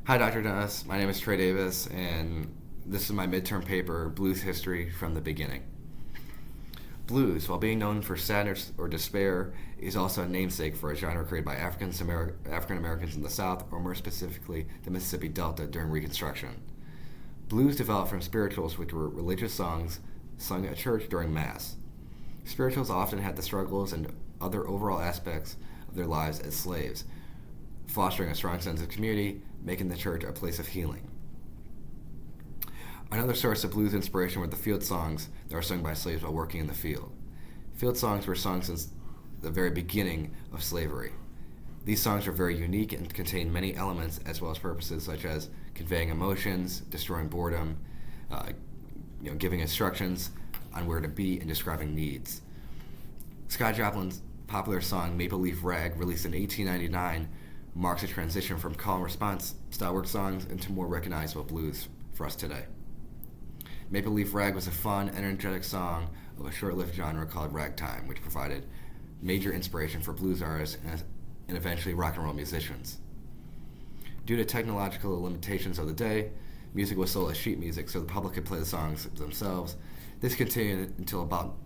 Hi, Dr. Dennis. My name is Trey Davis, and this is my midterm paper, Blues History from the Beginning. Blues, while being known for sadness or despair, is also a namesake for a genre created by African Americans in the South, or more specifically, the Mississippi Delta during Reconstruction. Blues developed from spirituals, which were religious songs sung at church during Mass. Spirituals often had the struggles and other overall aspects of their lives as slaves, fostering a strong sense of community, making the church a place of healing. Another source of blues inspiration were the field songs that were sung by slaves while working in the field. Field songs were sung since the very beginning of slavery. These songs were very unique and contained many elements as well as purposes such as conveying emotions, destroying boredom, giving instructions on where to be, and describing needs. Scott Joplin's popular song Maple Leaf Rag, released in 1899, marks a transition from call and response style work songs into more recognizable blues for us today. Maple Leaf Rag was a fun, energetic song of a short-lived genre called ragtime, which provided major inspiration for blues artists and eventually rock and roll musicians. Due to technological limitations of the day, music was sold as sheet music so the public could play the songs themselves. This continued until about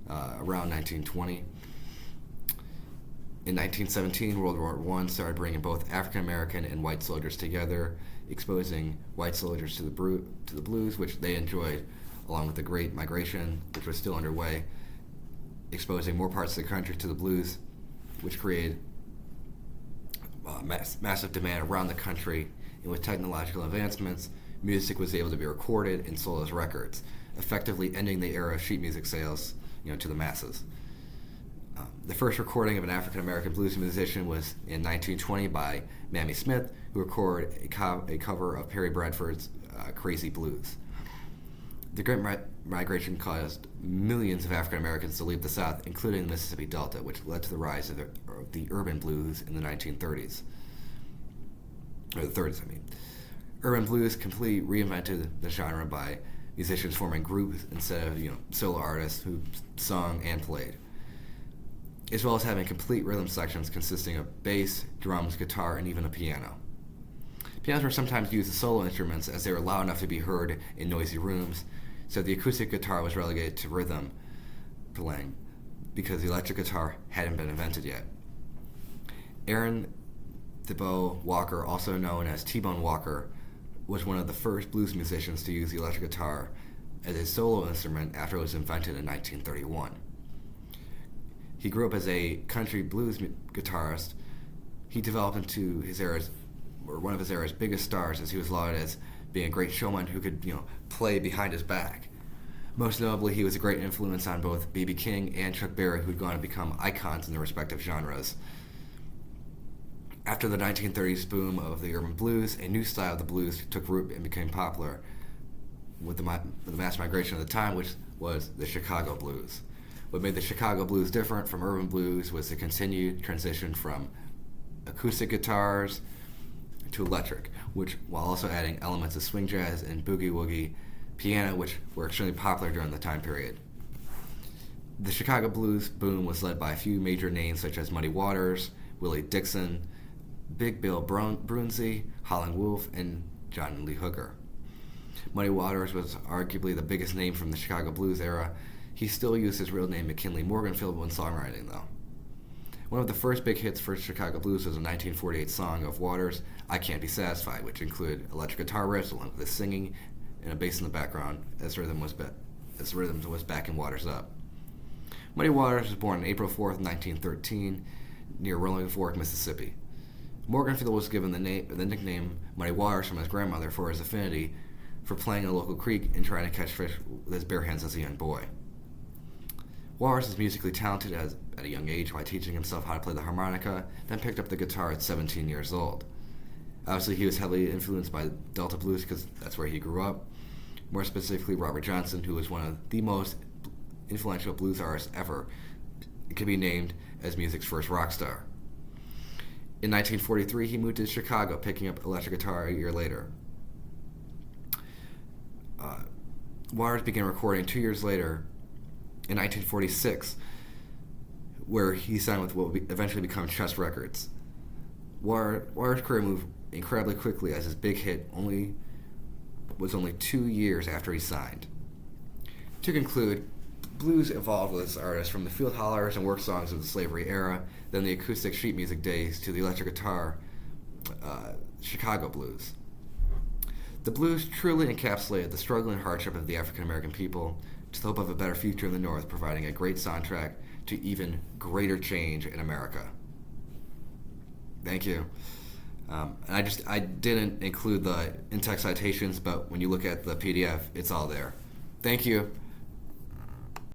around 1920. In 1917, World War I started bringing both African American and white soldiers together, exposing white soldiers to the blues, which they enjoyed, along with the Great Migration, which was still underway, exposing more parts of the country to the blues, which created massive demand around the country. And with technological advancements, music was able to be recorded and sold as records, effectively ending the era of sheet music sales, to the masses. The first recording of an African-American blues musician was in 1920 by Mamie Smith, who recorded a cover of Perry Bradford's Crazy Blues. The Great Migration caused millions of African-Americans to leave the South, including the Mississippi Delta, which led to the rise of the urban blues in the 1930s. Or the 30s, I mean. Urban blues completely reinvented the genre by musicians forming groups instead of solo artists who sung and played, as well as having complete rhythm sections consisting of bass, drums, guitar, and even a piano. Pianos were sometimes used as solo instruments as they were loud enough to be heard in noisy rooms, so the acoustic guitar was relegated to rhythm playing because the electric guitar hadn't been invented yet. Aaron Thibaut Walker, also known as T-Bone Walker, was one of the first blues musicians to use the electric guitar as a solo instrument after it was invented in 1931. He grew up as a country blues guitarist. He developed into one of his era's biggest stars, as he was lauded as being a great showman who could, play behind his back. Most notably, he was a great influence on both B.B. King and Chuck Berry, who'd gone to become icons in their respective genres. After the 1930s boom of the urban blues, a new style of the blues took root and became popular with the mass migration of the time, which was the Chicago blues. What made the Chicago blues different from urban blues was the continued transition from acoustic guitars to electric, which while also adding elements of swing jazz and boogie-woogie piano, which were extremely popular during the time period. The Chicago blues boom was led by a few major names such as Muddy Waters, Willie Dixon, Big Bill Brunsey, Howlin' Wolf, and John Lee Hooker. Muddy Waters was arguably the biggest name from the Chicago blues era. He still used his real name McKinley Morganfield when songwriting, though. One of the first big hits for Chicago blues was a 1948 song of Waters, I Can't Be Satisfied, which included electric guitar riffs along with singing and a bass in the background as rhythm was backing Waters up. Muddy Waters was born on April 4th, 1913, near Rolling Fork, Mississippi. Morganfield was given the nickname Muddy Waters from his grandmother for his affinity for playing in a local creek and trying to catch fish with his bare hands as a young boy. Waters was musically talented at a young age while teaching himself how to play the harmonica, then picked up the guitar at 17 years old. Obviously, he was heavily influenced by Delta blues because that's where he grew up. More specifically, Robert Johnson, who was one of the most influential blues artists ever, could be named as music's first rock star. In 1943, he moved to Chicago, picking up electric guitar a year later. Waters began recording 2 years later, in 1946, where he signed with what would eventually become Chess Records. Waters' career moved incredibly quickly as his big hit was only 2 years after he signed. To conclude, blues evolved with its artists from the field hollers and work songs of the slavery era, then the acoustic sheet music days, to the electric guitar Chicago blues. The blues truly encapsulated the struggle and hardship of the African American people to the hope of a better future in the North, providing a great soundtrack to even greater change in America. Thank you. And I didn't include the in-text citations, but when you look at the PDF, it's all there. Thank you.